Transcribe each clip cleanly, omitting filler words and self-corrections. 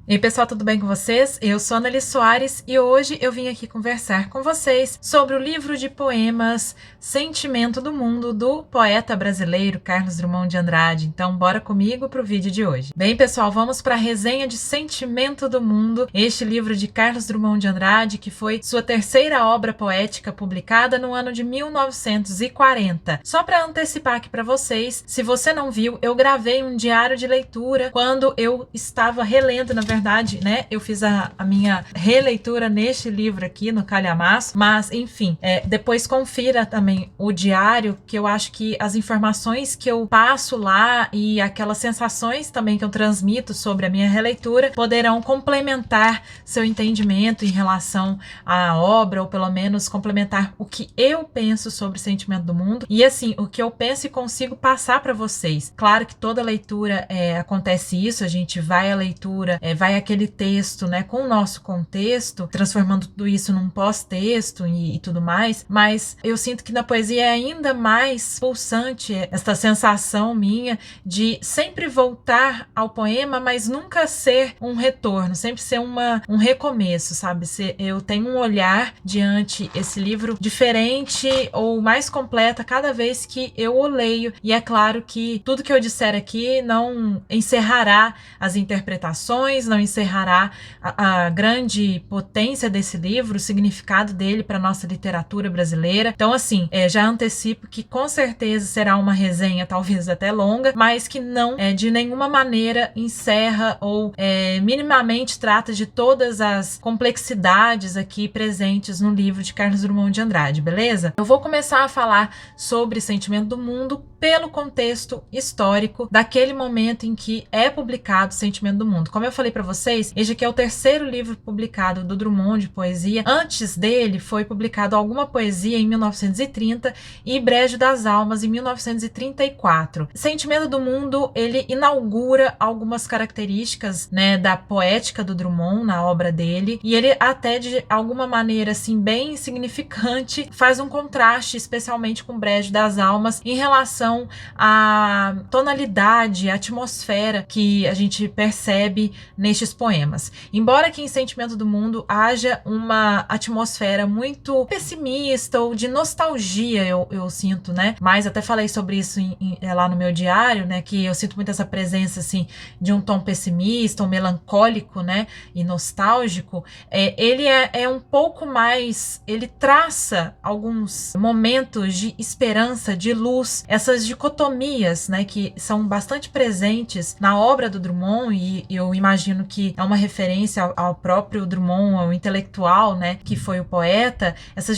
E aí, pessoal, tudo bem com vocês? Eu sou Anneli Soares e hoje eu vim aqui conversar com vocês sobre o livro de poemas Sentimento do Mundo, do poeta brasileiro Carlos Drummond de Andrade. Então, bora comigo para o vídeo de hoje. Bem, pessoal, vamos para a resenha de Sentimento do Mundo, este livro de Carlos Drummond de Andrade, que foi sua terceira obra poética publicada no ano de 1940. Só para antecipar aqui para vocês, se você não viu, eu gravei um diário de leitura quando eu estava relendo, na verdade, né? Eu fiz a minha releitura neste livro aqui, no Calhamaço, mas, enfim, depois confira também o diário, que eu acho que as informações que eu passo lá e aquelas sensações também que eu transmito sobre a minha releitura poderão complementar seu entendimento em relação à obra, ou pelo menos complementar o que eu penso sobre o Sentimento do Mundo, e assim, o que eu penso e consigo passar para vocês. Claro que toda leitura acontece isso, a gente vai à leitura, vai aquele texto, né, com o nosso contexto, transformando tudo isso num pós-texto e tudo mais, mas eu sinto que na poesia é ainda mais pulsante esta sensação minha de sempre voltar ao poema, mas nunca ser um retorno, sempre ser um recomeço, sabe? Eu tenho um olhar diante esse livro diferente ou mais completa cada vez que eu o leio, e é claro que tudo que eu disser aqui não encerrará as interpretações, não encerrará a grande potência desse livro, o significado dele para nossa literatura brasileira. Então, assim, já antecipo que com certeza será uma resenha talvez até longa, mas que não de nenhuma maneira encerra ou minimamente trata de todas as complexidades aqui presentes no livro de Carlos Drummond de Andrade, beleza? Eu vou começar a falar sobre Sentimento do Mundo pelo contexto histórico daquele momento em que é publicado Sentimento do Mundo. Como eu falei para vocês, este aqui é o terceiro livro publicado do Drummond de poesia. Antes dele foi publicado Alguma Poesia em 1930 e Brejo das Almas em 1934. Sentimento do Mundo, ele inaugura algumas características, né, da poética do Drummond na obra dele, e ele até de alguma maneira assim bem significante faz um contraste especialmente com Brejo das Almas em relação à tonalidade, à atmosfera que a gente percebe nestes poemas. Embora aqui em Sentimento do Mundo haja uma atmosfera muito pessimista ou de nostalgia, eu sinto, né? Mas até falei sobre isso lá no meu diário, né? Que eu sinto muito essa presença, assim, de um tom pessimista, um melancólico, né? E nostálgico. Ele é um pouco mais... Ele traça alguns momentos de esperança, de luz, essas dicotomias, né? Que são bastante presentes na obra do Drummond, e eu imagino que é uma referência ao próprio Drummond, ao intelectual, né, que foi o poeta. Essas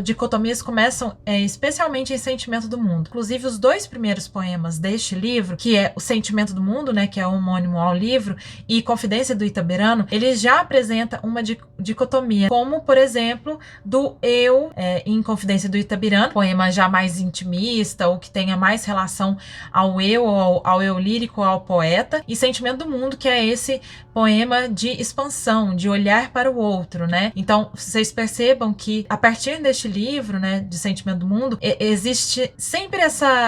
dicotomias começam especialmente em Sentimento do Mundo. Inclusive, os dois primeiros poemas deste livro, que é O Sentimento do Mundo, né, que é homônimo ao livro, e Confidência do Itaberano, ele já apresenta uma dicotomia, como, por exemplo, do eu em Confidência do Itaberano, poema já mais intimista, ou que tenha mais relação ao eu, ao eu lírico, ao poeta, e Sentimento do Mundo, que é esse poema de expansão, de olhar para o outro, né? Então, vocês percebam que a partir deste livro, né, de Sentimento do Mundo, existe sempre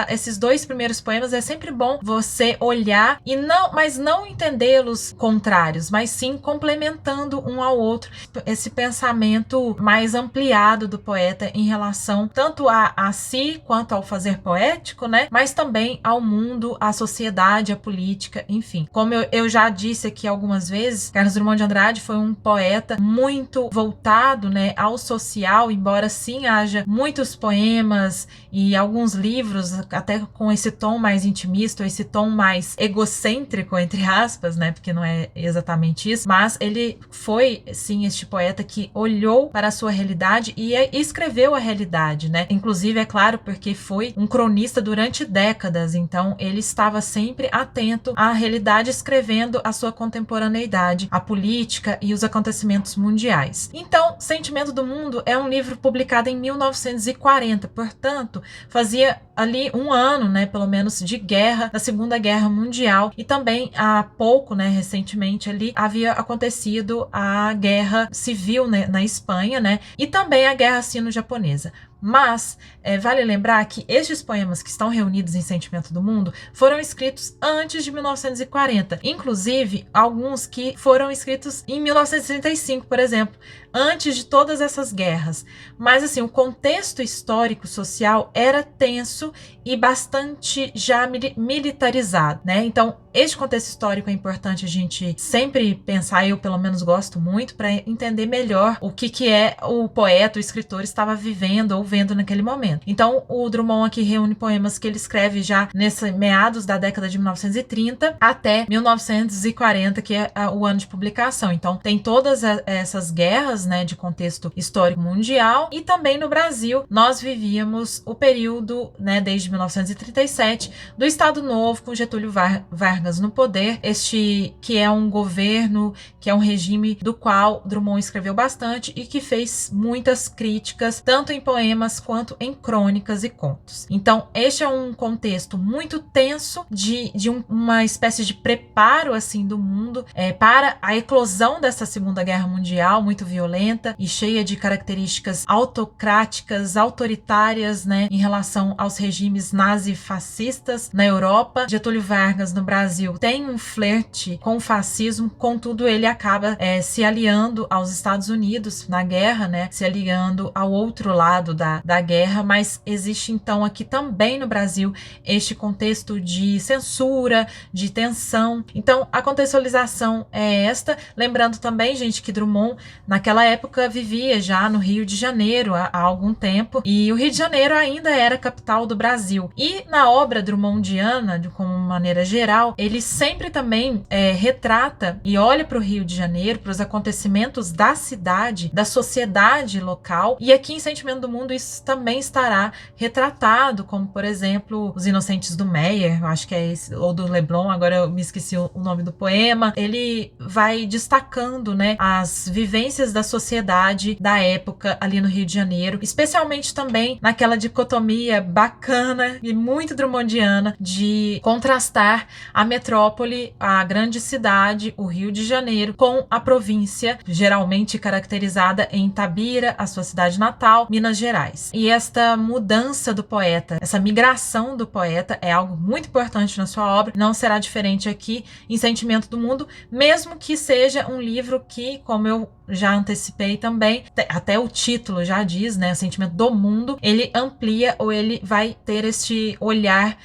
esses dois primeiros poemas, é sempre bom você olhar e mas não entendê-los contrários, mas sim complementando um ao outro, esse pensamento mais ampliado do poeta em relação tanto a si quanto ao fazer poético, né? Mas também ao mundo, à sociedade, à política, enfim. Como eu já disse aqui algumas vezes, Carlos Drummond de Andrade foi um poeta muito voltado, né, ao social, embora sim haja muitos poemas e alguns livros até com esse tom mais intimista, esse tom mais egocêntrico, entre aspas, né, porque não é exatamente isso, mas ele foi sim este poeta que olhou para a sua realidade e escreveu a realidade, né? Inclusive, é claro, porque foi um cronista durante décadas, então ele estava sempre atento à realidade, escrevendo a sua contemporaneidade, a política e os acontecimentos mundiais. Então, Sentimento do Mundo é um livro publicado em 1940, portanto, fazia ali um ano, né, pelo menos, de guerra, da Segunda Guerra Mundial, e também há pouco, né, recentemente ali, havia acontecido a Guerra Civil, né, na Espanha, né, e também a Guerra Sino-Japonesa. Mas vale lembrar que estes poemas que estão reunidos em Sentimento do Mundo foram escritos antes de 1940, inclusive alguns que foram escritos em 1935, por exemplo, antes de todas essas guerras. Mas assim, o contexto histórico social era tenso e bastante já militarizado, né? Então, este contexto histórico é importante a gente sempre pensar, eu pelo menos gosto muito, para entender melhor o que é o poeta, o escritor estava vivendo ou vendo naquele momento. Então, o Drummond aqui reúne poemas que ele escreve já nesse meados da década de 1930 até 1940, que é o ano de publicação. Então, tem todas essas guerras, né, de contexto histórico mundial, e também no Brasil nós vivíamos o período, né, desde 1937 do Estado Novo com Getúlio Vargas no poder, este que é um governo, que é um regime do qual Drummond escreveu bastante e que fez muitas críticas, tanto em poemas quanto em crônicas e contos. Então, este é um contexto muito tenso de uma espécie de preparo assim do mundo para a eclosão dessa Segunda Guerra Mundial, muito violenta e cheia de características autocráticas, autoritárias, né, em relação aos regimes nazi-fascistas na Europa. Getúlio Vargas no Brasil tem um flerte com o fascismo, contudo ele acaba se aliando aos Estados Unidos na guerra, né, se aliando ao outro lado da guerra, mas existe então aqui também no Brasil este contexto de censura, de tensão. Então a contextualização é esta, lembrando também, gente, que Drummond naquela época vivia já no Rio de Janeiro há algum tempo, e o Rio de Janeiro ainda era a capital do Brasil. E na obra drummondiana, como maneira geral, ele sempre também retrata e olha para o Rio de Janeiro, para os acontecimentos da cidade, da sociedade local, e aqui em Sentimento do Mundo isso também estará retratado, como por exemplo Os Inocentes do Meyer, eu acho que é esse, ou do Leblon, agora eu me esqueci o nome do poema. Ele vai destacando, né, as vivências da sociedade da época ali no Rio de Janeiro, especialmente também naquela dicotomia bacana e muito drummondiana de contrastar a metrópole, a grande cidade, o Rio de Janeiro, com a província, geralmente caracterizada em Itabira, a sua cidade natal, Minas Gerais. E esta mudança do poeta, essa migração do poeta é algo muito importante na sua obra, não será diferente aqui em Sentimento do Mundo, mesmo que seja um livro que, como eu já antecipei também, até o título já diz, né, Sentimento do Mundo, ele amplia ou ele vai ter este olhar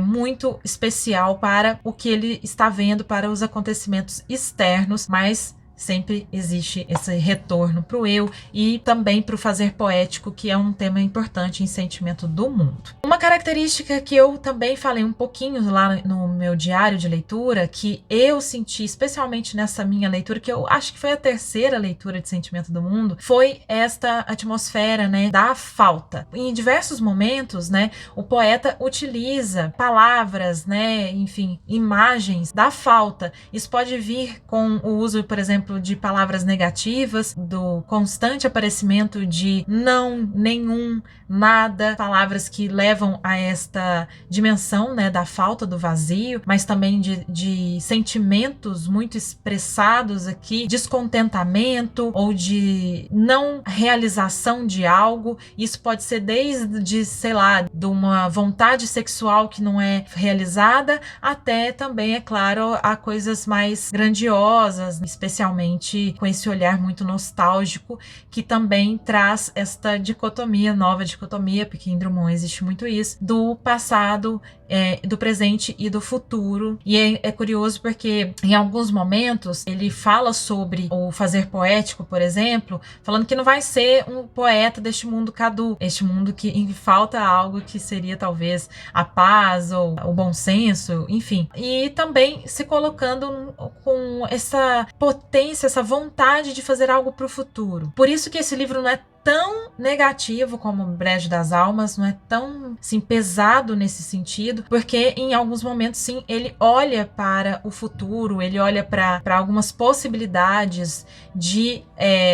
muito especial para o que ele está vendo, para os acontecimentos externos, mas sempre existe esse retorno para o eu e também para o fazer poético, que é um tema importante em Sentimento do Mundo. Uma característica que eu também falei um pouquinho lá no meu diário de leitura, que eu senti especialmente nessa minha leitura, que eu acho que foi a terceira leitura de Sentimento do Mundo, foi esta atmosfera, né, da falta. Em diversos momentos, né, o poeta utiliza palavras, né, enfim, imagens da falta. Isso pode vir com o uso, por exemplo, de palavras negativas, do constante aparecimento de não, nenhum, nada, palavras que levam a esta dimensão, né, da falta, do vazio, mas também de sentimentos muito expressados aqui, descontentamento ou de não realização de algo. Isso pode ser desde, sei lá, de uma vontade sexual que não é realizada, até também, é claro, a coisas mais grandiosas, especialmente com esse olhar muito nostálgico, que também traz esta dicotomia, nova dicotomia, porque em Drummond existe muito isso, do passado, do presente e do futuro. E é curioso porque em alguns momentos ele fala sobre o fazer poético, por exemplo, falando que não vai ser um poeta deste mundo caduco, este mundo em que falta algo que seria talvez a paz ou o bom senso, enfim. E também se colocando com essa potência, essa vontade de fazer algo para o futuro. Por isso que esse livro não é tão negativo como Brejo das Almas, não é tão, assim, pesado nesse sentido, porque em alguns momentos, sim, ele olha para o futuro, ele olha para algumas possibilidades de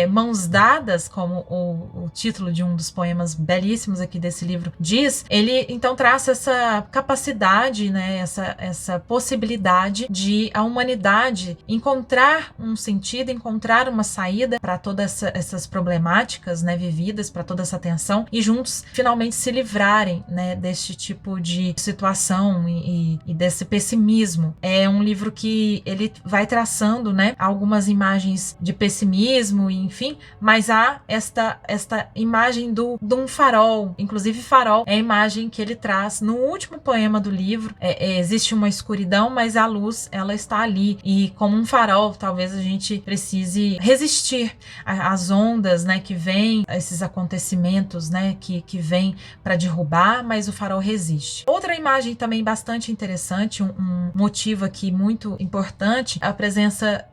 mãos dadas, como o título de um dos poemas belíssimos aqui desse livro diz. Ele então traz essa capacidade, né, essa possibilidade de a humanidade encontrar um sentido, encontrar uma saída para todas essas problemáticas, né, né, vividas, para toda essa tensão, e juntos finalmente se livrarem, né, deste tipo de situação e desse pessimismo. É um livro que ele vai traçando, né, algumas imagens de pessimismo, enfim, mas há esta imagem de um farol. Inclusive, farol é a imagem que ele traz no último poema do livro. Existe uma escuridão, mas a luz, ela está ali, e como um farol, talvez a gente precise resistir às ondas, né, que vêm, esses acontecimentos, né, que vêm para derrubar, mas o farol resiste. Outra imagem também bastante interessante, um motivo aqui muito importante, a presença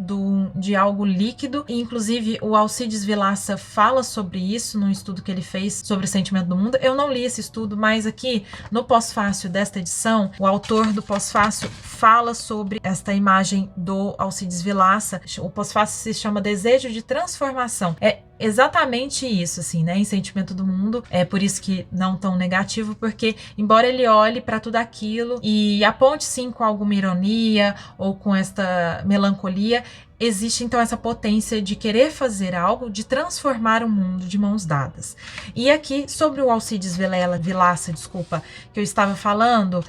de algo líquido, e inclusive o Alcides Vilaça fala sobre isso num estudo que ele fez sobre o sentimento do mundo. Eu não li esse estudo, mas aqui no pós-fácil desta edição, o autor do pós-fácil fala sobre esta imagem do Alcides Vilaça. O pós-fácil se chama Desejo de Transformação. É exatamente isso, assim, né? Em Sentimento do Mundo. É por isso que não tão negativo, porque embora ele olhe para tudo aquilo e aponte sim com alguma ironia ou com esta melancolia, existe então essa potência de querer fazer algo, de transformar o mundo de mãos dadas. E aqui, sobre o Alcides Vilaça, que eu estava falando,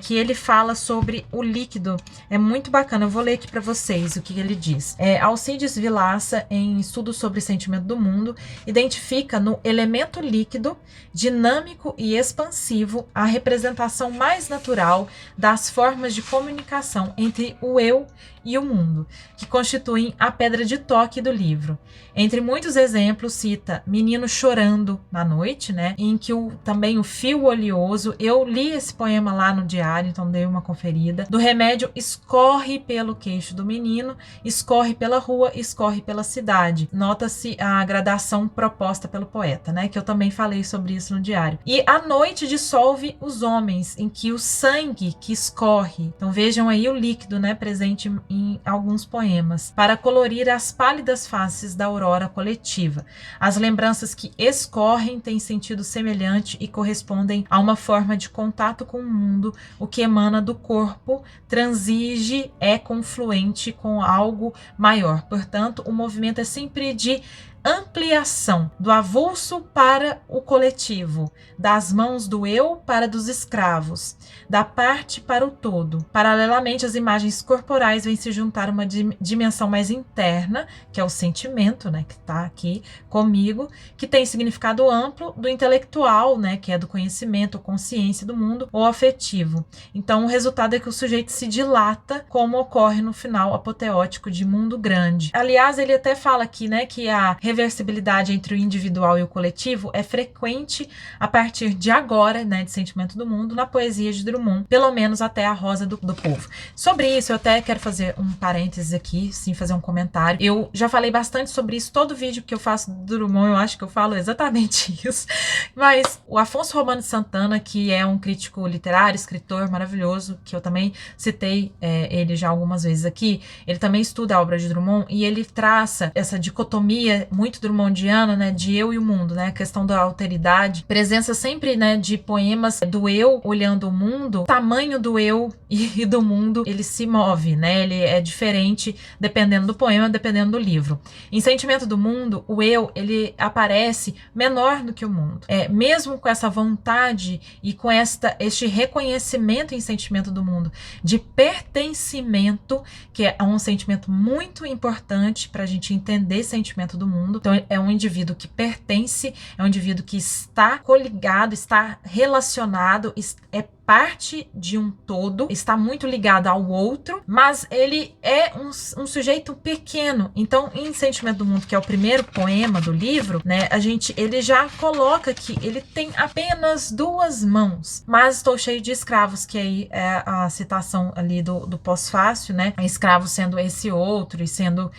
que ele fala sobre o líquido. É muito bacana, eu vou ler aqui para vocês o que ele diz. Alcides Vilaça, em Estudo sobre o Sentimento do Mundo, identifica no elemento líquido, dinâmico e expansivo, a representação mais natural das formas de comunicação entre o eu e o mundo, que constituem a pedra de toque do livro. Entre muitos exemplos, cita Menino Chorando na Noite, né, em que também o fio oleoso, eu li esse poema lá no diário, então dei uma conferida, do remédio escorre pelo queixo do menino, escorre pela rua, escorre pela cidade. Nota-se a gradação proposta pelo poeta, né, que eu também falei sobre isso no diário. E a noite dissolve os homens, em que o sangue que escorre, então vejam aí o líquido, né, presente em alguns poemas, para colorir as pálidas faces da aurora coletiva. As lembranças que escorrem têm sentido semelhante e correspondem a uma forma de contato com o mundo. O que emana do corpo transige, é confluente com algo maior. Portanto, o movimento é sempre de ampliação do avulso para o coletivo, das mãos do eu para dos escravos, da parte para o todo. Paralelamente, as imagens corporais vêm se juntar a uma dimensão mais interna, que é o sentimento, né, que está aqui comigo, que tem significado amplo, do intelectual, né, que é do conhecimento, consciência do mundo, ou afetivo. Então, o resultado é que o sujeito se dilata, como ocorre no final apoteótico de Mundo Grande. Aliás, ele até fala aqui, né, que a reversibilidade entre o individual e o coletivo é frequente a partir de agora, né, de Sentimento do Mundo, na poesia de Drummond, pelo menos até a Rosa do Povo. Sobre isso, eu até quero fazer um parênteses aqui, sim, fazer um comentário. Eu já falei bastante sobre isso, todo vídeo que eu faço do Drummond, eu acho que eu falo exatamente isso, mas o Afonso Romano de Santana, que é um crítico literário, escritor maravilhoso, que eu também citei ele já algumas vezes aqui, ele também estuda a obra de Drummond e ele traça essa dicotomia muito drummondiana, né, de eu e o mundo, né, a questão da alteridade, presença sempre, né, de poemas do eu olhando o mundo, o tamanho do eu e do mundo, ele se move, né, ele é diferente dependendo do poema, dependendo do livro. Em Sentimento do Mundo, o eu, ele aparece menor do que o mundo. Mesmo com essa vontade e com este reconhecimento em Sentimento do Mundo de pertencimento, que é um sentimento muito importante para a gente entender sentimento do mundo. Então, é um indivíduo que pertence, é um indivíduo que está coligado, está relacionado, é parte de um todo, está muito ligado ao outro, mas ele é um sujeito pequeno. Então, em Sentimento do Mundo, que é o primeiro poema do livro, né, ele já coloca que ele tem apenas duas mãos, mas estou cheio de escravos, que aí é a citação ali do pós-fácil, né, escravo sendo esse outro e sendo,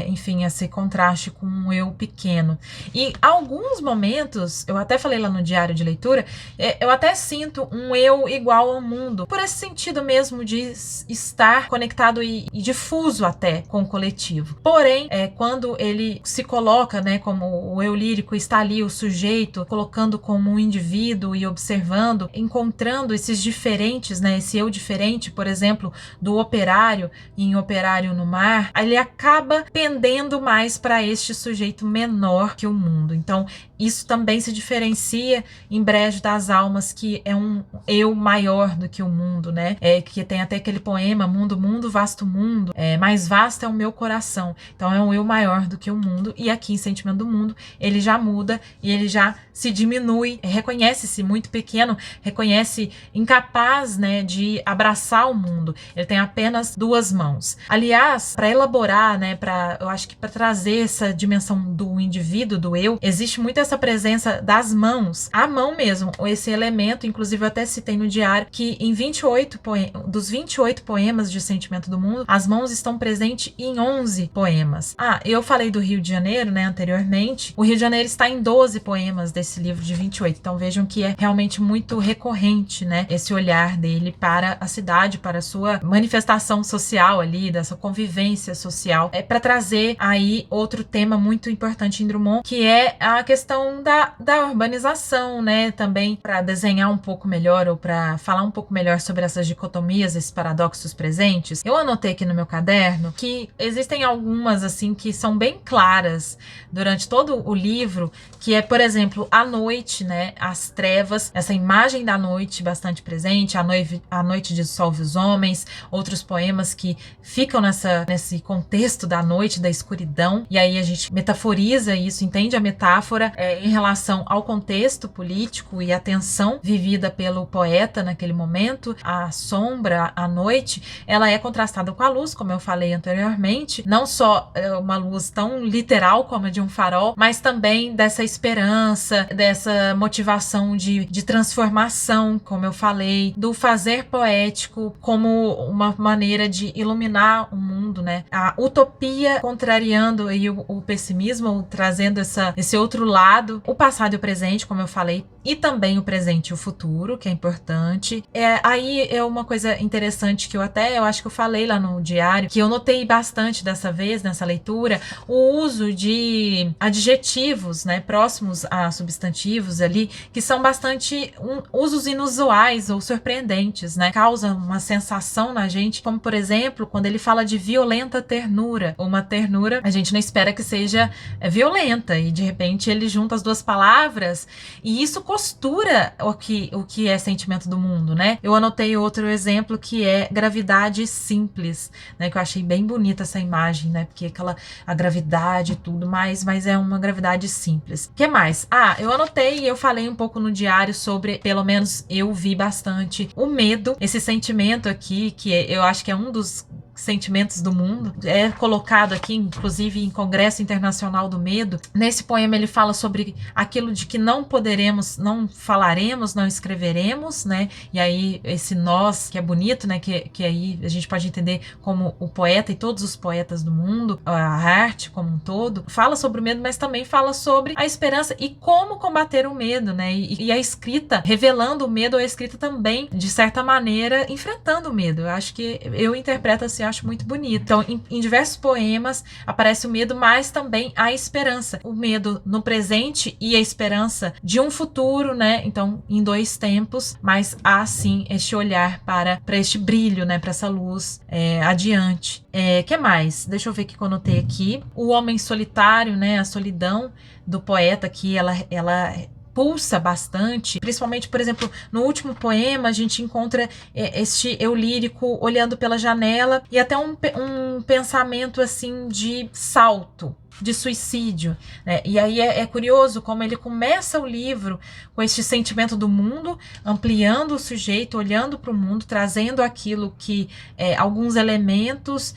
enfim, esse contraste com um eu pequeno. E alguns momentos, eu até falei lá no diário de leitura, eu até sinto um eu eu igual ao mundo, por esse sentido mesmo de estar conectado e difuso até com o coletivo. Porém, quando ele se coloca, né, como o eu lírico, está ali o sujeito, colocando como um indivíduo e observando, encontrando esses diferentes, né, esse eu diferente, por exemplo, do operário em Operário no Mar, ele acaba pendendo mais para este sujeito menor que o mundo. Então, isso também se diferencia em Brejo das Almas, que é um eu maior do que o mundo, né? Que tem até aquele poema, mundo, mundo, vasto mundo, mais vasto é o meu coração. Então é um eu maior do que o mundo, e aqui em Sentimento do Mundo ele já muda e ele já se diminui, reconhece-se muito pequeno, reconhece incapaz, né, de abraçar o mundo. Ele tem apenas duas mãos. Aliás, para elaborar, né, eu acho que para trazer essa dimensão do indivíduo, do eu, existe muito essa presença das mãos, a mão mesmo, esse elemento. Inclusive eu até citei no diário que em dos 28 poemas de Sentimento do Mundo, as mãos estão presentes em 11 poemas. Eu falei do Rio de Janeiro, né, anteriormente. O Rio de Janeiro está em 12 poemas desse livro de 28. Então vejam que é realmente muito recorrente, né, esse olhar dele para a cidade, para a sua manifestação social ali, dessa convivência social. Para trazer aí outro tema muito importante em Drummond, que é a questão da urbanização, né, também para desenhar um pouco melhor ou para falar um pouco melhor sobre essas dicotomias, esses paradoxos presentes. Eu anotei aqui no meu caderno que existem algumas assim que são bem claras durante todo o livro, que é, por exemplo, a noite, né, as trevas, essa imagem da noite bastante presente, a noite dissolve os homens, outros poemas que ficam nesse contexto da noite, da escuridão, e aí a gente metaforiza isso, entende a metáfora em relação ao contexto político e a tensão vivida pelo poeta naquele momento. A sombra, a noite, ela é contrastada com a luz, como eu falei anteriormente, não só uma luz tão literal como a de um farol, mas também dessa esperança, dessa motivação de transformação, como eu falei, do fazer poético como uma maneira de iluminar o mundo, né? A utopia contrariando aí o pessimismo, trazendo esse outro lado, o passado e o presente, como eu falei, e também o presente e o futuro, que é importante. Aí é uma coisa interessante que eu acho que eu falei lá no diário, que eu notei bastante dessa vez, nessa leitura, o uso de adjetivos, né, próximos a substantivos ali, que são bastante usos inusuais ou surpreendentes, né, causam uma sensação na gente, como por exemplo, quando ele fala de violenta ternura, uma ternura, a gente não espera que seja violenta, e de repente ele junta as duas palavras, e isso costura o que é Sentimento do Mundo, né? Eu anotei outro exemplo que é gravidade simples, né? Que eu achei bem bonita essa imagem, né? Porque a gravidade e tudo, mas é uma gravidade simples. O que mais? Eu anotei e eu falei um pouco no diário sobre, pelo menos eu vi bastante, o medo, esse sentimento aqui, que eu acho que é um dos sentimentos do mundo, é colocado aqui, inclusive em Congresso Internacional do Medo. Nesse poema ele fala sobre aquilo de que não poderemos, não falaremos, não escreveremos, né? E aí esse nós, que é bonito, né? Que aí a gente pode entender como o poeta e todos os poetas do mundo, a arte como um todo, fala sobre o medo, mas também fala sobre a esperança e como combater o medo, né? E a escrita revelando o medo, ou a escrita também, de certa maneira, enfrentando o medo. Eu acho que eu interpreto assim, acho muito bonito. Então, em diversos poemas aparece o medo, mas também a esperança. O medo no presente e a esperança de um futuro, né? Então, em dois tempos, mas há sim este olhar para este brilho, né? Para essa luz adiante. Que mais? Deixa eu ver o que eu anotei aqui. O homem solitário, né? A solidão do poeta aqui, ela pulsa bastante, principalmente, por exemplo, no último poema a gente encontra este eu lírico olhando pela janela e até um pensamento assim de salto, de suicídio, né? E aí é curioso como ele começa o livro com este sentimento do mundo, ampliando o sujeito, olhando para o mundo, trazendo aquilo que alguns elementos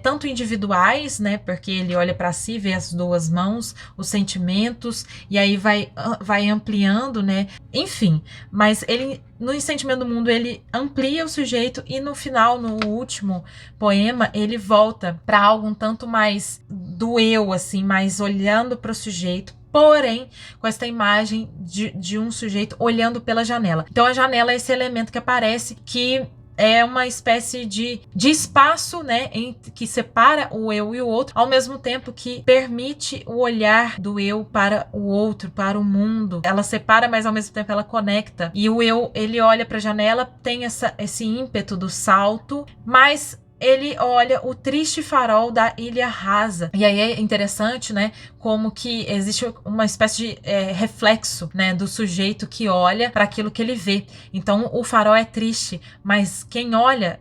tanto individuais, né? Porque ele olha para si, vê as duas mãos, os sentimentos, e aí vai ampliando, né? Enfim, mas ele no Sentimento do Mundo ele amplia o sujeito e no final, no último poema, ele volta para algo um tanto mais do eu, assim, mais olhando para o sujeito, porém com essa imagem de um sujeito olhando pela janela. Então a janela é esse elemento que aparece, que é uma espécie de espaço, né, que separa o eu e o outro, ao mesmo tempo que permite o olhar do eu para o outro, para o mundo. Ela separa, mas ao mesmo tempo ela conecta. E o eu, ele olha para a janela, tem esse ímpeto do salto, mas ele olha o triste farol da ilha rasa. E aí é interessante, né, como que existe uma espécie de reflexo, né, do sujeito que olha para aquilo que ele vê. Então o farol é triste, mas quem olha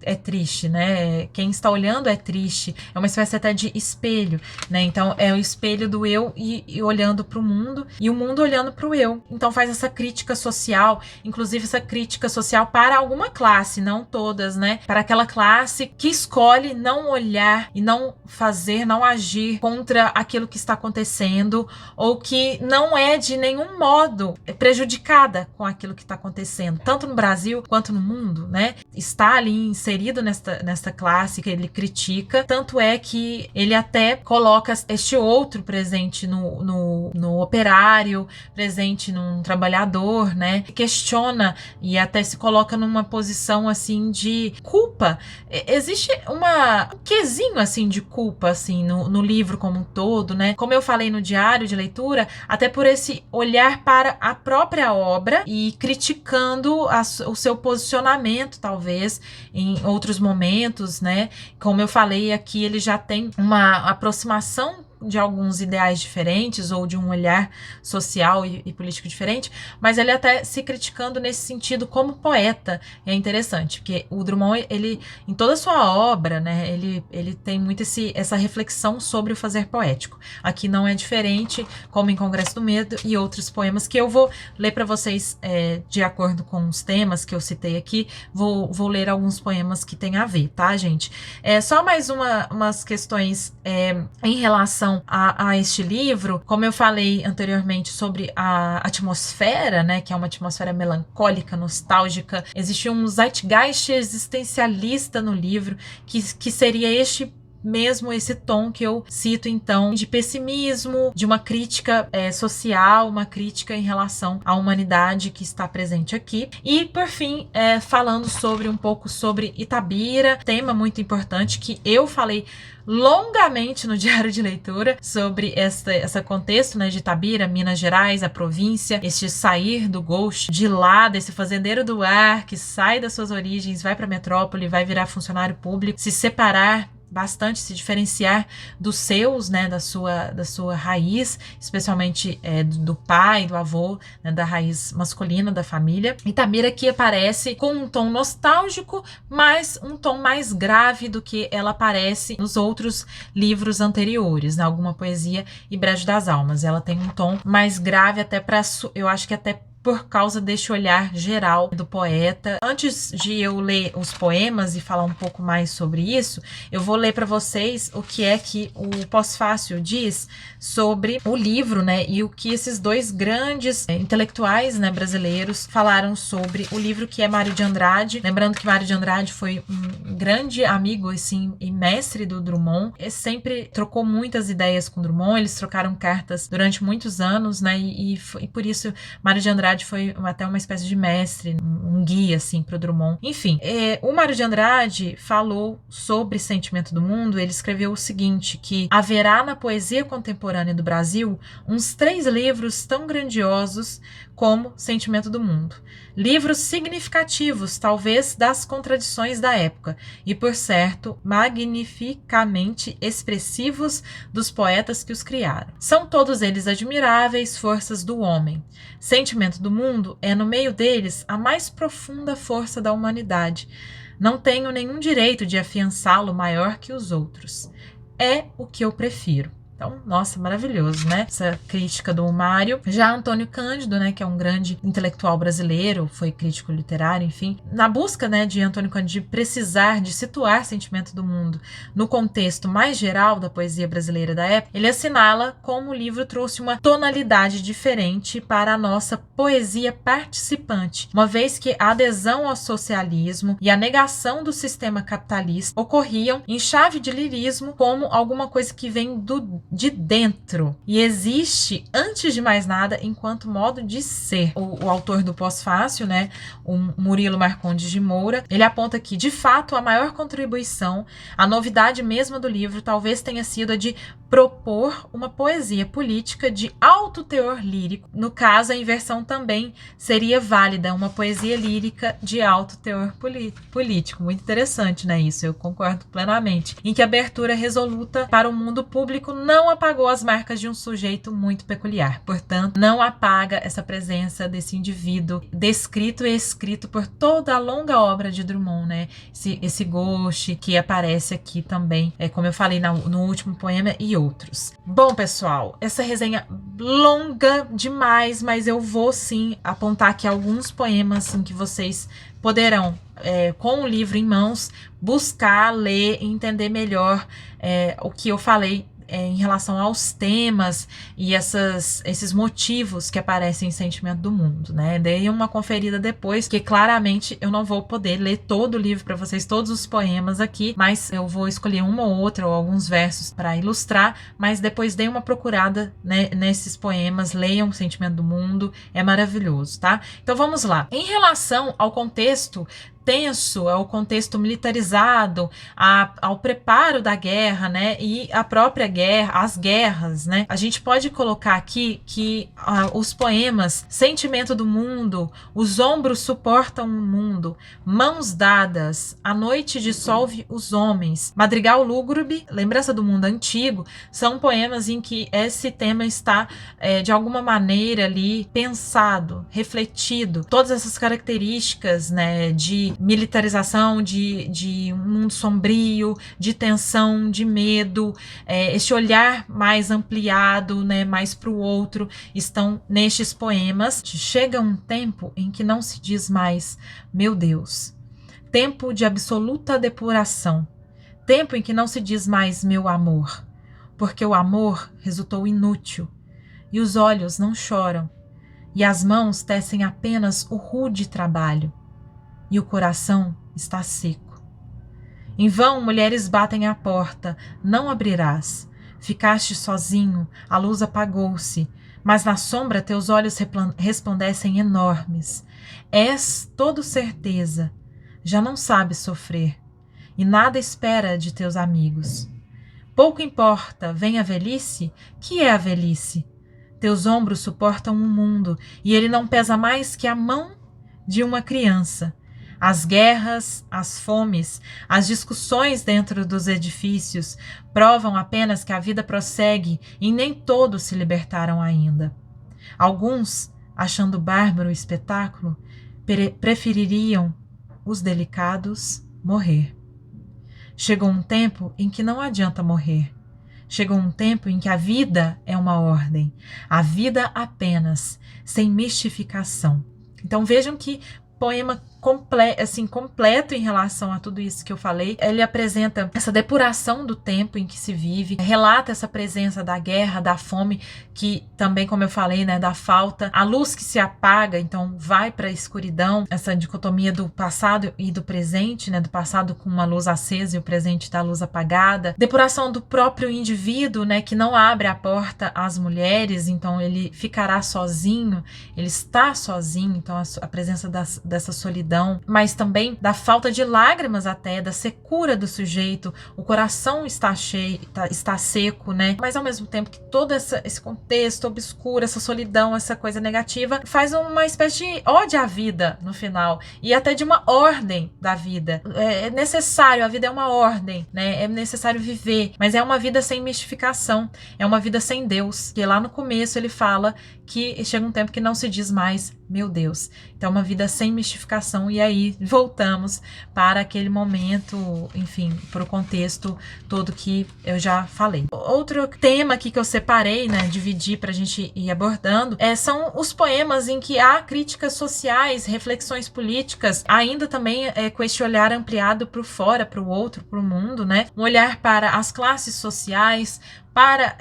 é triste, né? Quem está olhando é triste. É uma espécie até de espelho, né? Então é o espelho do eu e olhando para o mundo, e o mundo olhando para o eu. Então faz essa crítica social, inclusive essa crítica social para alguma classe, não todas, né? Para aquela classe que escolhe não olhar e não fazer, não agir contra aquilo que está acontecendo, ou que não é de nenhum modo prejudicada com aquilo que está acontecendo, tanto no Brasil quanto no mundo, né? Está ali inserido nesta classe que ele critica, tanto é que ele até coloca este outro presente no operário, presente num trabalhador, né? Questiona e até se coloca numa posição assim de culpa. Existe um quesinho assim de culpa assim no livro como um todo, né? Como eu falei no diário de leitura, até por esse olhar para a própria obra e criticando o seu posicionamento, talvez, em outros momentos, né? Como eu falei aqui, ele já tem uma aproximação de alguns ideais diferentes ou de um olhar social e político diferente, mas ele até se criticando nesse sentido como poeta. E é interessante, porque o Drummond, ele, em toda a sua obra, né, ele tem muito essa reflexão sobre o fazer poético. Aqui não é diferente, como em Congresso do Medo e outros poemas que eu vou ler para vocês de acordo com os temas que eu citei aqui. Vou ler alguns poemas que tem a ver, tá, gente? Só mais umas questões em relação a este livro. Como eu falei anteriormente sobre a atmosfera, né, que é uma atmosfera melancólica, nostálgica, existe um zeitgeist existencialista no livro, que seria esse tom que eu cito, então, de pessimismo, de uma crítica social, uma crítica em relação à humanidade que está presente aqui. E, por fim, falando um pouco sobre Itabira, tema muito importante que eu falei longamente no diário de leitura sobre esse contexto, né, de Itabira, Minas Gerais, a província, este sair do ghost de lá, desse fazendeiro do ar que sai das suas origens, vai para a metrópole, vai virar funcionário público, se separar bastante, se diferenciar dos seus, né, da sua raiz, especialmente do pai, do avô, né, da raiz masculina da família. Itabira que aparece com um tom nostálgico, mas um tom mais grave do que ela aparece nos outros livros anteriores, né, Alguma Poesia e Brejo das Almas. Ela tem um tom mais grave, até eu acho que até por causa deste olhar geral do poeta. Antes de eu ler os poemas e falar um pouco mais sobre isso, eu vou ler para vocês o que é que o Pós-Fácil diz sobre o livro, né, e o que esses dois grandes intelectuais, né, brasileiros falaram sobre o livro, que é Mário de Andrade. Lembrando que Mário de Andrade foi um grande amigo, assim, e mestre do Drummond. Ele sempre trocou muitas ideias com Drummond, eles trocaram cartas durante muitos anos, né, e por isso Mário de Andrade foi até uma espécie de mestre, um guia, assim, para o Drummond. Enfim, o Mário de Andrade falou sobre Sentimento do Mundo. Ele escreveu o seguinte, que haverá na poesia contemporânea do Brasil uns 3 livros tão grandiosos como Sentimento do Mundo. Livros significativos, talvez, das contradições da época, e, por certo, magnificamente expressivos dos poetas que os criaram. São todos eles admiráveis forças do homem. Sentimento do Mundo é, no meio deles, a mais profunda força da humanidade. Não tenho nenhum direito de afiançá-lo maior que os outros. É o que eu prefiro. Então, nossa, maravilhoso, né? Essa crítica do Mário. Já Antônio Cândido, né, que é um grande intelectual brasileiro, foi crítico literário, enfim, na busca, né, de Antônio Cândido de precisar de situar Sentimento do Mundo no contexto mais geral da poesia brasileira da época, ele assinala como o livro trouxe uma tonalidade diferente para a nossa poesia participante, uma vez que a adesão ao socialismo e a negação do sistema capitalista ocorriam em chave de lirismo como alguma coisa que vem de dentro e existe, antes de mais nada, enquanto modo de ser. O autor do Pós-Fácil, né, o Murilo Marcondes de Moura, ele aponta que, de fato, a maior contribuição, a novidade mesma do livro, talvez tenha sido a de propor uma poesia política de alto teor lírico. No caso, a inversão também seria válida, uma poesia lírica de alto teor político. Muito interessante, né, isso? Eu concordo plenamente. Em que a abertura resoluta para o mundo público não apagou as marcas de um sujeito muito peculiar. Portanto, não apaga essa presença desse indivíduo descrito e escrito por toda a longa obra de Drummond, né? Esse Gauche que aparece aqui também, como eu falei no último poema e outros. Bom, pessoal, essa resenha longa demais, mas eu vou sim apontar aqui alguns poemas assim, que vocês poderão, com o livro em mãos, buscar, ler e entender melhor o que eu falei em relação aos temas e esses motivos que aparecem em Sentimento do Mundo, né? Dei uma conferida depois, que claramente eu não vou poder ler todo o livro para vocês, todos os poemas aqui, mas eu vou escolher uma ou outra ou alguns versos para ilustrar, mas depois dei uma procurada, né, nesses poemas, leiam Sentimento do Mundo, é maravilhoso, tá? Então vamos lá. Em relação ao contexto tenso, ao contexto militarizado, ao preparo da guerra, né, e a própria guerra, as guerras, né, a gente pode colocar aqui que os poemas Sentimento do Mundo, Os Ombros Suportam o Mundo, Mãos Dadas, A Noite Dissolve os Homens, Madrigal Lúgubre, Lembrança do Mundo Antigo, são poemas em que esse tema está, de alguma maneira ali, pensado, refletido, todas essas características, né, de militarização, de um mundo sombrio, de tensão, de medo, esse olhar mais ampliado, né, mais para o outro, estão nestes poemas. Chega um tempo em que não se diz mais, meu Deus, tempo de absoluta depuração, tempo em que não se diz mais meu amor, porque o amor resultou inútil, e os olhos não choram, e as mãos tecem apenas o rude trabalho, e o coração está seco. Em vão mulheres batem à porta, não abrirás. Ficaste sozinho, a luz apagou-se, mas na sombra teus olhos resplandecem enormes. És todo certeza, já não sabes sofrer, e nada espera de teus amigos. Pouco importa, vem a velhice, que é a velhice? Teus ombros suportam um mundo, e ele não pesa mais que a mão de uma criança. As guerras, as fomes, as discussões dentro dos edifícios provam apenas que a vida prossegue e nem todos se libertaram ainda. Alguns, achando bárbaro o espetáculo, prefeririam, os delicados, morrer. Chegou um tempo em que não adianta morrer. Chegou um tempo em que a vida é uma ordem, a vida apenas, sem mistificação. Então vejam que poema completo em relação a tudo isso que eu falei. Ele apresenta essa depuração do tempo em que se vive, relata essa presença da guerra, da fome, que também, como eu falei, né, da falta, a luz que se apaga, então vai para a escuridão, essa dicotomia do passado e do presente, né, do passado com uma luz acesa e o presente da luz apagada, depuração do próprio indivíduo, né, que não abre a porta às mulheres, então ele ficará sozinho, ele está sozinho, então a presença dessa solidão, mas também da falta de lágrimas até, da secura do sujeito, o coração está cheio, está seco, né? Mas ao mesmo tempo que todo esse contexto obscuro, essa solidão, essa coisa negativa, faz uma espécie de ode à vida no final, e até de uma ordem da vida. É necessário, a vida é uma ordem, né? É necessário viver, mas é uma vida sem mistificação, é uma vida sem Deus, que lá no começo ele fala que chega um tempo que não se diz mais meu Deus. Então, uma vida sem mistificação, e aí voltamos para aquele momento, enfim, para o contexto todo que eu já falei. Outro tema aqui que eu separei, né, dividi para a gente ir abordando, são os poemas em que há críticas sociais, reflexões políticas, ainda também com este olhar ampliado para o fora, para o outro, para o mundo, né? Um olhar para as classes sociais, para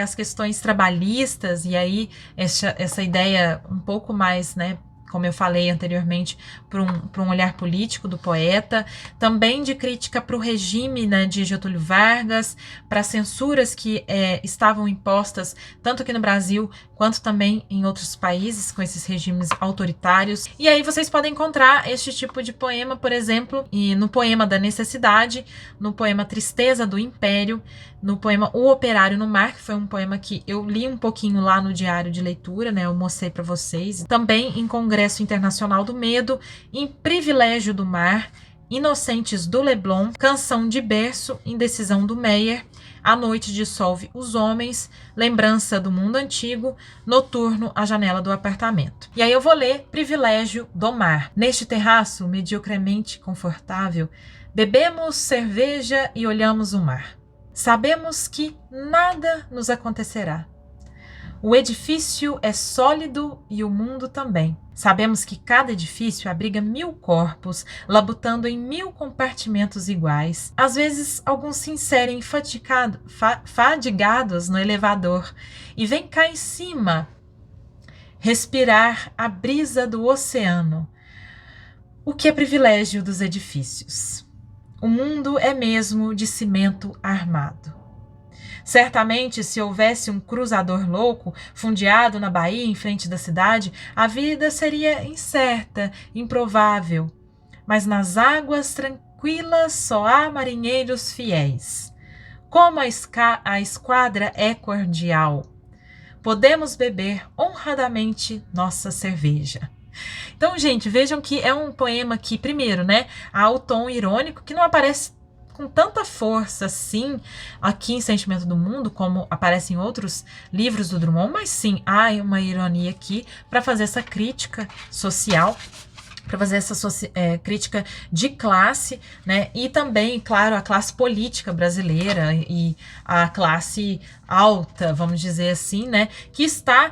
as questões trabalhistas, e aí essa ideia um pouco mais, né, como eu falei anteriormente, para um olhar político do poeta, também de crítica para o regime, né, de Getúlio Vargas, para as censuras que estavam impostas tanto aqui no Brasil quanto também em outros países com esses regimes autoritários. E aí vocês podem encontrar este tipo de poema, por exemplo, no poema da Necessidade, no poema Tristeza do Império, no poema O Operário no Mar, que foi um poema que eu li um pouquinho lá no diário de leitura, né? Eu mostrei para vocês. Também em Congresso Internacional do Medo, em Privilégio do Mar, Inocentes do Leblon, Canção de Berço, Indecisão do Meyer, A Noite Dissolve os Homens, Lembrança do Mundo Antigo, Noturno, A Janela do Apartamento. E aí eu vou ler Privilégio do Mar. Neste terraço mediocremente confortável, bebemos cerveja e olhamos o mar. Sabemos que nada nos acontecerá. O edifício é sólido e o mundo também. Sabemos que cada edifício abriga 1000 corpos, labutando em 1000 compartimentos iguais. Às vezes, alguns se inserem fadigados no elevador e vêm cá em cima respirar a brisa do oceano. O que é privilégio dos edifícios? O mundo é mesmo de cimento armado. Certamente, se houvesse um cruzador louco, fundeado na Bahia, em frente da cidade, a vida seria incerta, improvável. Mas nas águas tranquilas só há marinheiros fiéis. Como a esquadra é cordial. Podemos beber honradamente nossa cerveja. Então, gente, vejam que é um poema que, primeiro, né, há o tom irônico que não aparece com tanta força, assim, aqui em Sentimento do Mundo, como aparece em outros livros do Drummond, mas sim, há uma ironia aqui para fazer essa crítica social, para fazer essa crítica de classe, né, e também, claro, a classe política brasileira e a classe alta, vamos dizer assim, né, que está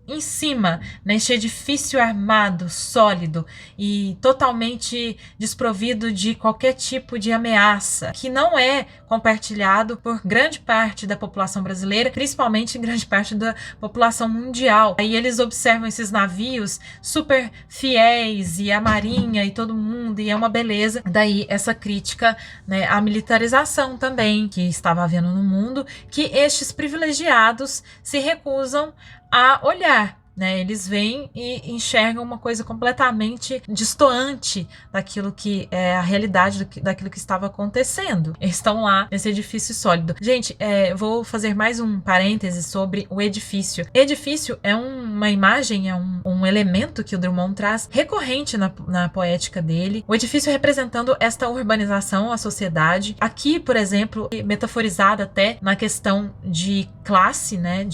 em cima, neste edifício armado, sólido e totalmente desprovido de qualquer tipo de ameaça, que não é compartilhado por grande parte da população brasileira, principalmente em grande parte da população mundial. Aí eles observam esses navios super fiéis e a marinha e todo mundo, e é uma beleza. Daí essa crítica, né, à militarização também que estava havendo no mundo, que estes privilegiados se recusam a olhar, né? Eles veem e enxergam uma coisa completamente distoante daquilo que é a realidade, daquilo que estava acontecendo. Eles estão lá nesse edifício sólido. Gente, eu vou fazer mais um parêntese sobre o edifício. Edifício é uma imagem, é um elemento que o Drummond traz recorrente na poética dele. O edifício representando esta urbanização, a sociedade. Aqui, por exemplo, metaforizada até na questão de classe, né?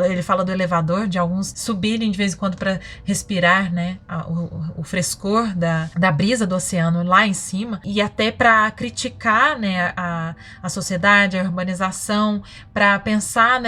Ele fala do elevador, de alguns subirem de vez em quando para respirar, né, o frescor da brisa do oceano lá em cima, e até para criticar, né, a sociedade, a urbanização, para pensar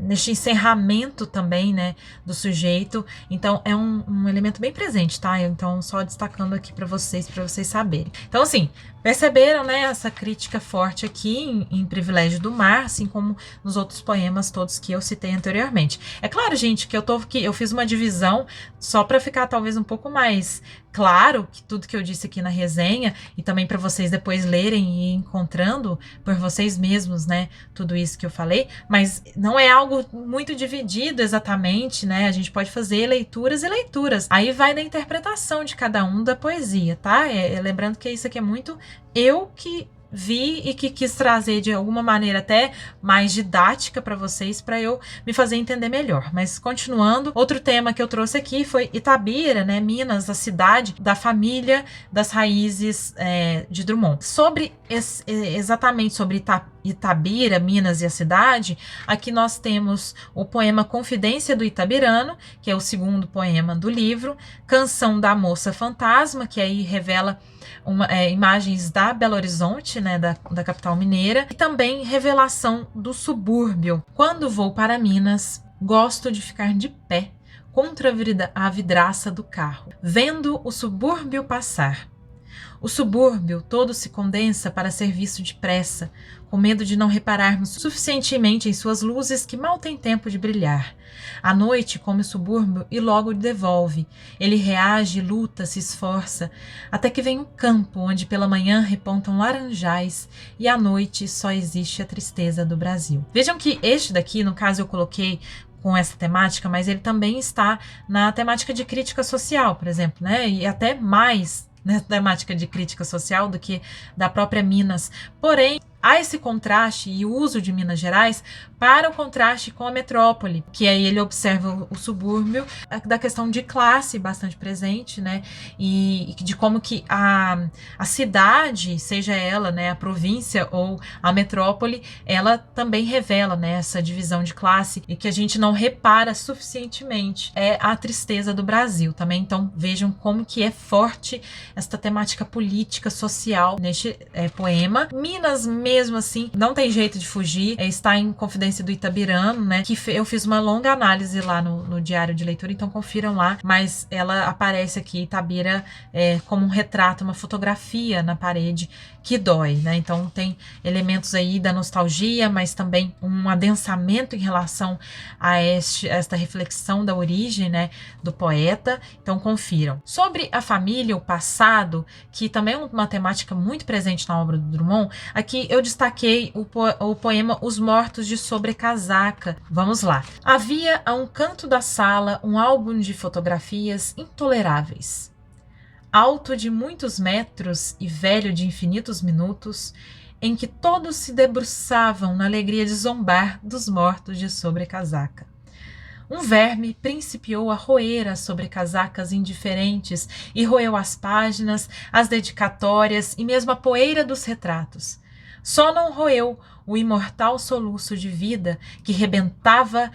neste encerramento também, né, do sujeito. Então é um elemento bem presente, tá? Então só destacando aqui para vocês saberem. Então, assim, perceberam, né, essa crítica forte aqui em Privilégio do Mar, assim como nos outros poemas todos que eu citei anteriormente. É claro, gente, que eu fiz uma divisão só para ficar talvez um pouco mais claro que tudo que eu disse aqui na resenha, e também para vocês depois lerem e ir encontrando por vocês mesmos, né, tudo isso que eu falei, mas não é algo muito dividido exatamente, né? A gente pode fazer leituras e leituras. Aí vai da interpretação de cada um da poesia, tá? Lembrando que isso aqui é muito eu que vi e que quis trazer de alguma maneira até mais didática para vocês, para eu me fazer entender melhor. Mas continuando, outro tema que eu trouxe aqui foi Itabira, né, Minas, a cidade da família das raízes de Drummond. Exatamente sobre Itabira, Minas e a cidade, aqui nós temos o poema Confidência do Itabirano, que é o segundo poema do livro, Canção da Moça Fantasma, que aí revela imagens da Belo Horizonte, né, da capital mineira, e também Revelação do Subúrbio. Quando vou para Minas, gosto de ficar de pé contra a vidraça do carro, vendo o subúrbio passar. O subúrbio todo se condensa para ser visto depressa, com medo de não repararmos suficientemente em suas luzes que mal têm tempo de brilhar. A noite come o subúrbio e logo lhe devolve. Ele reage, luta, se esforça, até que vem um campo onde pela manhã repontam laranjais e à noite só existe a tristeza do Brasil. Vejam que este daqui, no caso eu coloquei com essa temática, mas ele também está na temática de crítica social, por exemplo, né? E até mais na temática de crítica social do que da própria Minas. Porém, há esse contraste e o uso de Minas Gerais para o contraste com a metrópole, que aí ele observa o subúrbio, da questão de classe bastante presente, né, e de como que a cidade, seja ela, né, a província ou a metrópole, ela também revela, né, essa divisão de classe e que a gente não repara suficientemente. É a tristeza do Brasil também, então vejam como que é forte esta temática política, social neste poema. Minas mesmo assim, não tem jeito de fugir, está em Confidência do Itabirano, né, que eu fiz uma longa análise lá no diário de leitura, então confiram lá, mas ela aparece aqui, Itabira, como um retrato, uma fotografia na parede que dói, né, então tem elementos aí da nostalgia, mas também um adensamento em relação a esta reflexão da origem, né, do poeta, então confiram. Sobre a família, o passado, que também é uma temática muito presente na obra do Drummond, aqui eu destaquei o poema Os Mortos de Sobrecasaca. Vamos lá. Havia a um canto da sala um álbum de fotografias intoleráveis. Alto de muitos metros e velho de infinitos minutos, em que todos se debruçavam na alegria de zombar dos mortos de sobrecasaca. Um verme principiou a roer as sobrecasacas indiferentes e roeu as páginas, as dedicatórias e mesmo a poeira dos retratos. Só não roeu o imortal soluço de vida que rebentava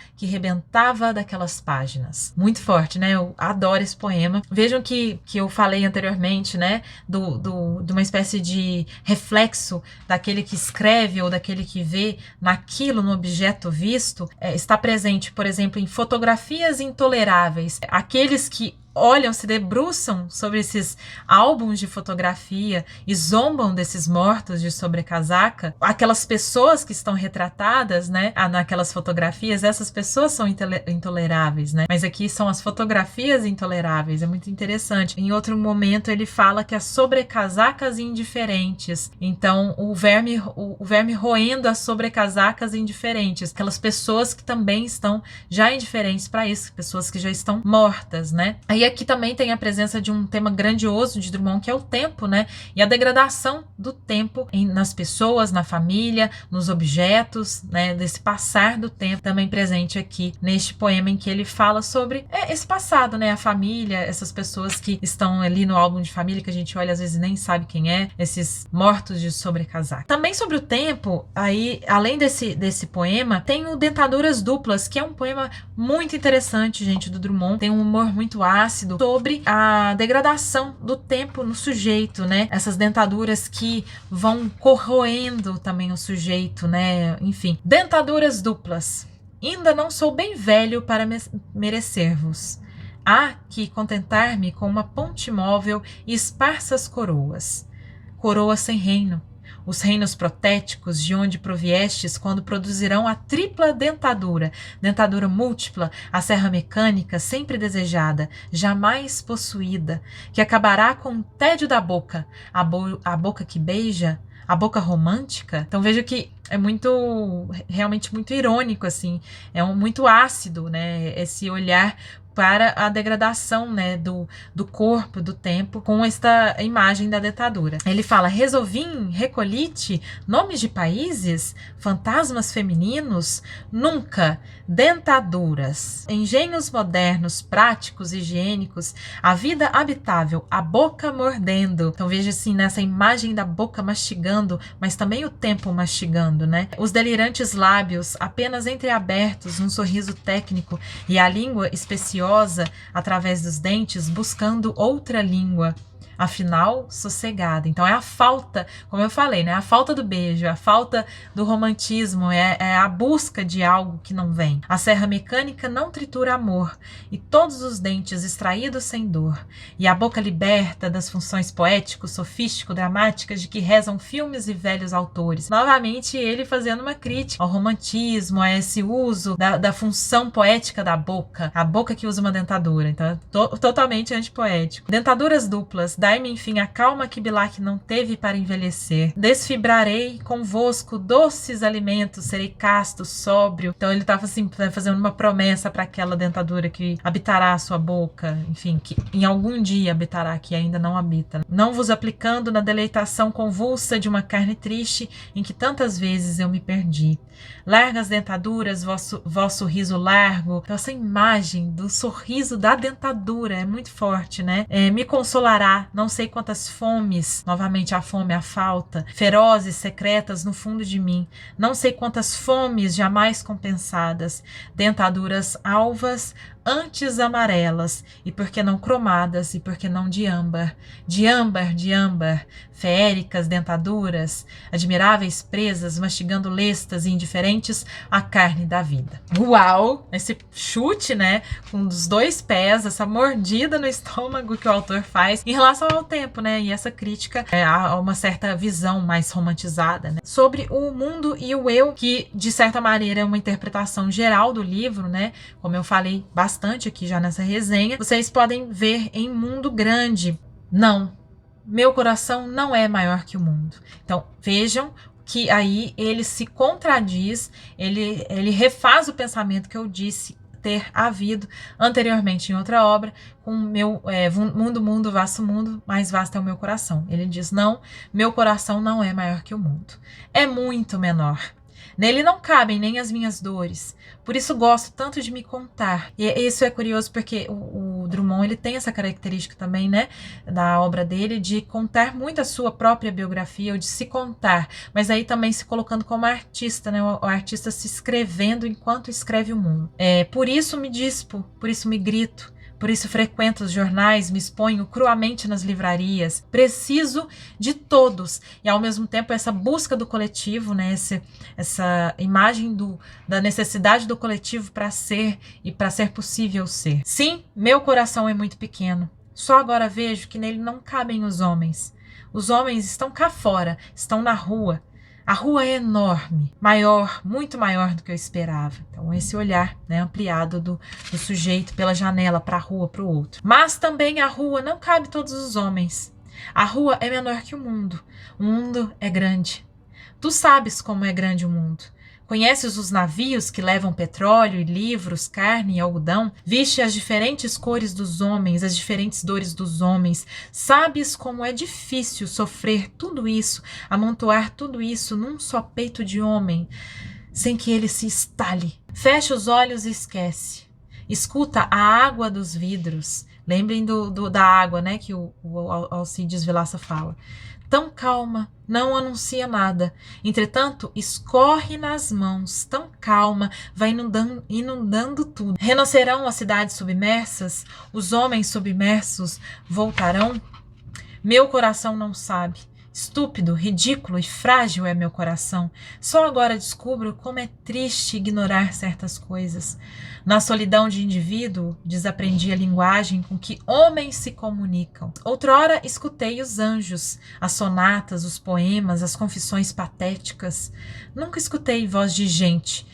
daquelas páginas. Muito forte, né? Eu adoro esse poema. Vejam que eu falei anteriormente, né? De uma espécie de reflexo daquele que escreve ou daquele que vê naquilo, no objeto visto, está presente, por exemplo, em fotografias intoleráveis. Aqueles que olham, se debruçam sobre esses álbuns de fotografia e zombam desses mortos de sobrecasaca, aquelas pessoas que estão retratadas, né, naquelas fotografias, essas pessoas são intoleráveis, né? Mas aqui são as fotografias intoleráveis, é muito interessante. Em outro momento ele fala que as sobrecasacas indiferentes, então o verme roendo as sobrecasacas indiferentes, aquelas pessoas que também estão já indiferentes para isso, pessoas que já estão mortas, né? E aqui também tem a presença de um tema grandioso de Drummond, que é o tempo, né? E a degradação do tempo nas pessoas, na família, nos objetos, né? Desse passar do tempo também presente aqui neste poema em que ele fala sobre esse passado, né? A família, essas pessoas que estão ali no álbum de família, que a gente olha às vezes nem sabe quem é, esses mortos de sobrecasaca. Também sobre o tempo, aí, além desse poema, tem o Dentaduras Duplas, que é um poema muito interessante, gente, do Drummond. Tem um humor muito ácido sobre a degradação do tempo no sujeito, né? Essas dentaduras que vão corroendo também o sujeito, né? Enfim, dentaduras duplas. Ainda não sou bem velho para merecer-vos. Há que contentar-me com uma ponte móvel e esparsas coroas. Coroas sem reino. Os reinos protéticos de onde proviestes quando produzirão a tripla dentadura, dentadura múltipla, a serra mecânica sempre desejada, jamais possuída, que acabará com o tédio da boca, a boca que beija, a boca romântica. Então veja que é realmente muito irônico, assim, muito ácido, né, esse olhar para a degradação, né, do corpo, do tempo, com esta imagem da dentadura. Ele fala: resolvim, recolite, nomes de países, fantasmas femininos, nunca, dentaduras, engenhos modernos, práticos, higiênicos, a vida habitável, a boca mordendo. Então veja assim, nessa imagem da boca mastigando, mas também o tempo mastigando, né? Os delirantes lábios, apenas entreabertos, um sorriso técnico e a língua especiosa através dos dentes, buscando outra língua. afinal, sossegada. Então é a falta, como eu falei, né? A falta do beijo, a falta do romantismo, é a busca de algo que não vem. A serra mecânica não tritura amor, e todos os dentes extraídos sem dor, e a boca liberta das funções poéticos, sofístico, dramáticas de que rezam filmes e velhos autores. Novamente, ele fazendo uma crítica ao romantismo, a esse uso da função poética da boca, a boca que usa uma dentadura. Então é totalmente antipoético. Dentaduras duplas, dai-me enfim a calma que Bilac não teve para envelhecer. Desfibrarei convosco doces alimentos, serei casto, sóbrio. Então ele estava assim, fazendo uma promessa para aquela dentadura que habitará a sua boca, enfim, que em algum dia habitará, que ainda não habita. Não vos aplicando na deleitação convulsa de uma carne triste em que tantas vezes eu me perdi. Largas dentaduras, vosso riso largo. Então, essa imagem do sorriso da dentadura é muito forte, né? Me consolará, não sei quantas fomes, novamente a fome, a falta, ferozes, secretas no fundo de mim. Não sei quantas fomes jamais compensadas. Dentaduras alvas, antes amarelas, e por que não cromadas, e por que não de âmbar, feéricas dentaduras, admiráveis presas, mastigando lestas e indiferentes à carne da vida. Uau! Esse chute, né, com os dois pés, essa mordida no estômago que o autor faz em relação ao tempo, né, e essa crítica a uma certa visão mais romantizada, né, sobre o mundo e o eu, que de certa maneira é uma interpretação geral do livro, né, como eu falei bastante aqui já nessa resenha. Vocês podem ver em Mundo Grande. Não, meu coração não é maior que o mundo. Então, vejam que aí ele se contradiz, ele refaz o pensamento que eu disse ter havido anteriormente em outra obra, com meu mundo, vasto mundo, mais vasto é o meu coração. Ele diz, não, meu coração não é maior que o mundo. É muito menor. Nele não cabem nem as minhas dores. Por isso gosto tanto de me contar. E isso é curioso porque o Drummond ele tem essa característica também, né, da obra dele, de contar muito a sua própria biografia, ou de se contar, mas aí também se colocando como artista, né, o artista se escrevendo enquanto escreve o mundo. Por isso me dispo, por isso me grito, por isso frequento os jornais, me exponho cruamente nas livrarias. Preciso de todos. E ao mesmo tempo essa busca do coletivo, né? Essa imagem da necessidade do coletivo para ser e para ser possível ser. Sim, meu coração é muito pequeno. Só agora vejo que nele não cabem os homens. Os homens estão cá fora, estão na rua. A rua é enorme, maior, muito maior do que eu esperava. Então, esse olhar, né, ampliado do sujeito pela janela para a rua, para o outro. Mas também a rua não cabe todos os homens. A rua é menor que o mundo. O mundo é grande. Tu sabes como é grande o mundo. Conheces os navios que levam petróleo e livros, carne e algodão? Viste as diferentes cores dos homens, as diferentes dores dos homens. Sabes como é difícil sofrer tudo isso, amontoar tudo isso num só peito de homem, sem que ele se estale. Fecha os olhos e esquece. Escuta a água dos vidros. Lembrem da água, né, que o Alcides Vilaça fala. Tão calma, não anuncia nada. Entretanto, escorre nas mãos, tão calma, vai inundando tudo. Renascerão as cidades submersas? Os homens submersos voltarão? Meu coração não sabe. Estúpido, ridículo e frágil é meu coração. Só agora descubro como é triste ignorar certas coisas. Na solidão de indivíduo, desaprendi a linguagem com que homens se comunicam. Outrora escutei os anjos, as sonatas, os poemas, as confissões patéticas. Nunca escutei voz de gente.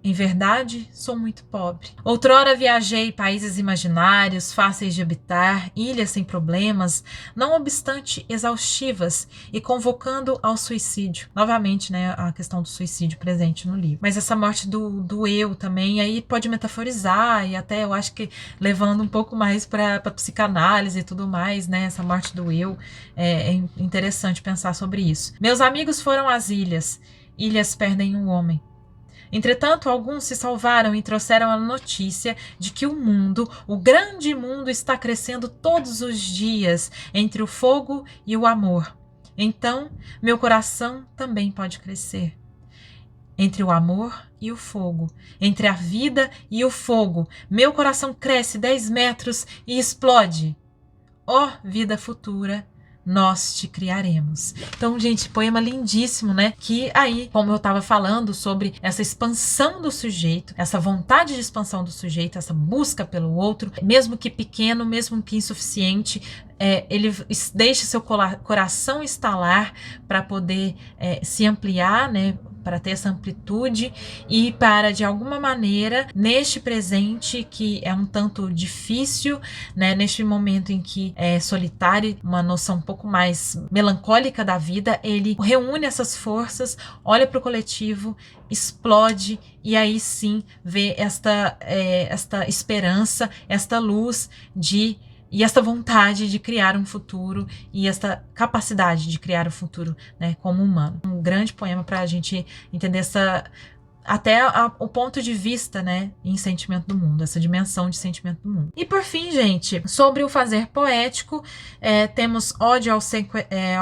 Em verdade, sou muito pobre. Outrora viajei países imaginários, fáceis de habitar, ilhas sem problemas, não obstante exaustivas e convocando ao suicídio. Novamente, né, a questão do suicídio presente no livro. Mas essa morte do eu também, aí pode metaforizar e até eu acho que levando um pouco mais para psicanálise e tudo mais, né, essa morte do eu, é interessante pensar sobre isso. Meus amigos foram às ilhas. Ilhas perdem um homem. Entretanto, alguns se salvaram e trouxeram a notícia de que o mundo, o grande mundo, está crescendo todos os dias entre o fogo e o amor. Então, meu coração também pode crescer. Entre o amor e o fogo, entre a vida e o fogo, meu coração cresce 10 metros e explode. Ó vida futura, nós te criaremos. Então, gente, poema lindíssimo, né? Que aí, como eu estava falando sobre essa expansão do sujeito, essa vontade de expansão do sujeito, essa busca pelo outro, mesmo que pequeno, mesmo que insuficiente, ele deixa seu coração estalar para poder se ampliar, né? Para ter essa amplitude e para, de alguma maneira, neste presente que é um tanto difícil, né, neste momento em que é solitário, uma noção um pouco mais melancólica da vida, ele reúne essas forças, olha para o coletivo, explode e aí sim vê esta esperança, esta luz e esta vontade de criar um futuro e esta capacidade de criar o futuro, né, como humano. Um grande poema para a gente entender o ponto de vista, né, em sentimento do mundo, essa dimensão de sentimento do mundo. E por fim, gente, sobre o fazer poético, temos Ode ao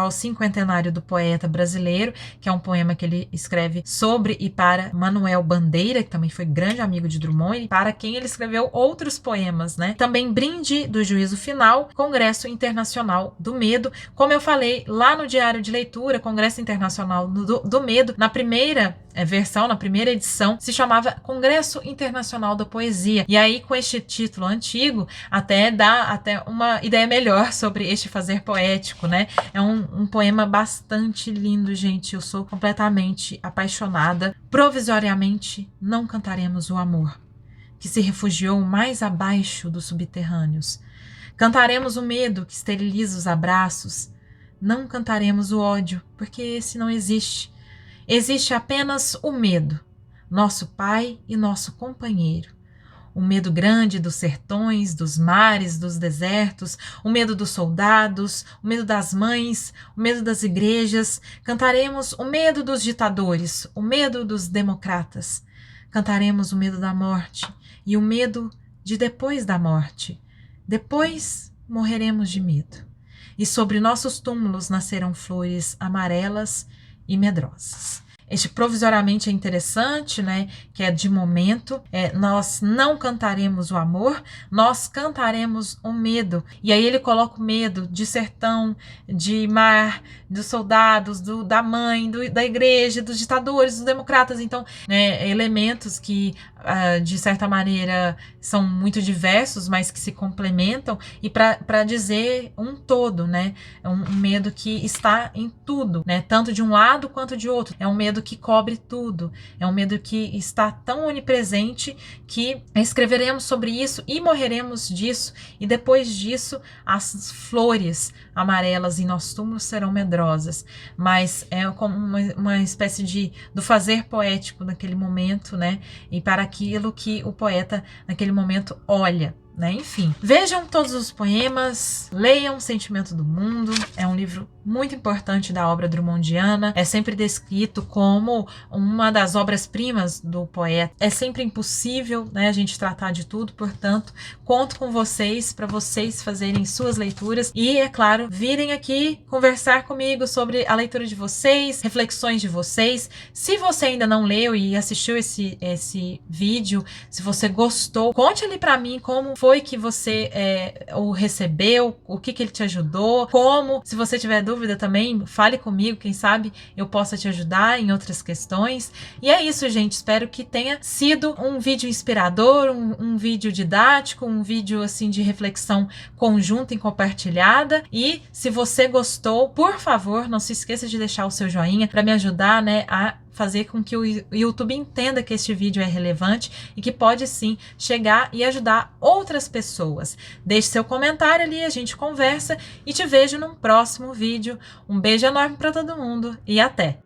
Cinquentenário do Poeta Brasileiro, que é um poema que ele escreve sobre e para Manuel Bandeira, que também foi grande amigo de Drummond, e para quem ele escreveu outros poemas, né? Também Brinde do Juízo Final, Congresso Internacional do Medo. Como eu falei lá no Diário de Leitura, Congresso Internacional do Medo, na primeira versão, na primeira edição, se chamava Congresso Internacional da Poesia. E aí, com este título antigo, até dá uma ideia melhor sobre este fazer poético, né? É um poema bastante lindo, gente. Eu sou completamente apaixonada. Provisoriamente, não cantaremos o amor, que se refugiou mais abaixo dos subterrâneos. Cantaremos o medo que esteriliza os abraços. Não cantaremos o ódio, porque esse não existe. Existe apenas o medo, nosso pai e nosso companheiro. O medo grande dos sertões, dos mares, dos desertos, o medo dos soldados, o medo das mães, o medo das igrejas. Cantaremos o medo dos ditadores, o medo dos democratas. Cantaremos o medo da morte e o medo de depois da morte. Depois morreremos de medo. E sobre nossos túmulos nascerão flores amarelas e medrosas. Este provisoriamente é interessante, né? Que é de momento. Nós não cantaremos o amor, nós cantaremos o medo. E aí ele coloca o medo de sertão, de mar, dos soldados, da mãe, da igreja, dos ditadores, dos democratas. Então, elementos que, de certa maneira, são muito diversos, mas que se complementam. E para dizer um todo, né? É um medo que está em tudo, né? Tanto de um lado quanto de outro. É um medo que cobre tudo. É um medo que está tão onipresente que escreveremos sobre isso e morreremos disso. E depois disso, as flores amarelas em nossos túmulos serão medrosas. Mas é como uma espécie do fazer poético naquele momento, né? E para aquilo que o poeta naquele momento olha. Né? Enfim, vejam todos os poemas, leiam Sentimento do Mundo, é um livro muito importante da obra drummondiana, é sempre descrito como uma das obras-primas do poeta. É sempre impossível, né, a gente tratar de tudo, portanto, conto com vocês para vocês fazerem suas leituras e, é claro, virem aqui conversar comigo sobre a leitura de vocês, reflexões de vocês. Se você ainda não leu e assistiu esse vídeo, se você gostou, conte ali para mim como foi que você o recebeu, o que ele te ajudou, como, se você tiver dúvida também, fale comigo, quem sabe eu possa te ajudar em outras questões. E é isso, gente, espero que tenha sido um vídeo inspirador, um vídeo didático, um vídeo assim de reflexão conjunta e compartilhada. E se você gostou, por favor, não se esqueça de deixar o seu joinha para me ajudar, né, a fazer com que o YouTube entenda que este vídeo é relevante e que pode sim chegar e ajudar outras pessoas. Deixe seu comentário ali, a gente conversa e te vejo num próximo vídeo. Um beijo enorme para todo mundo e até!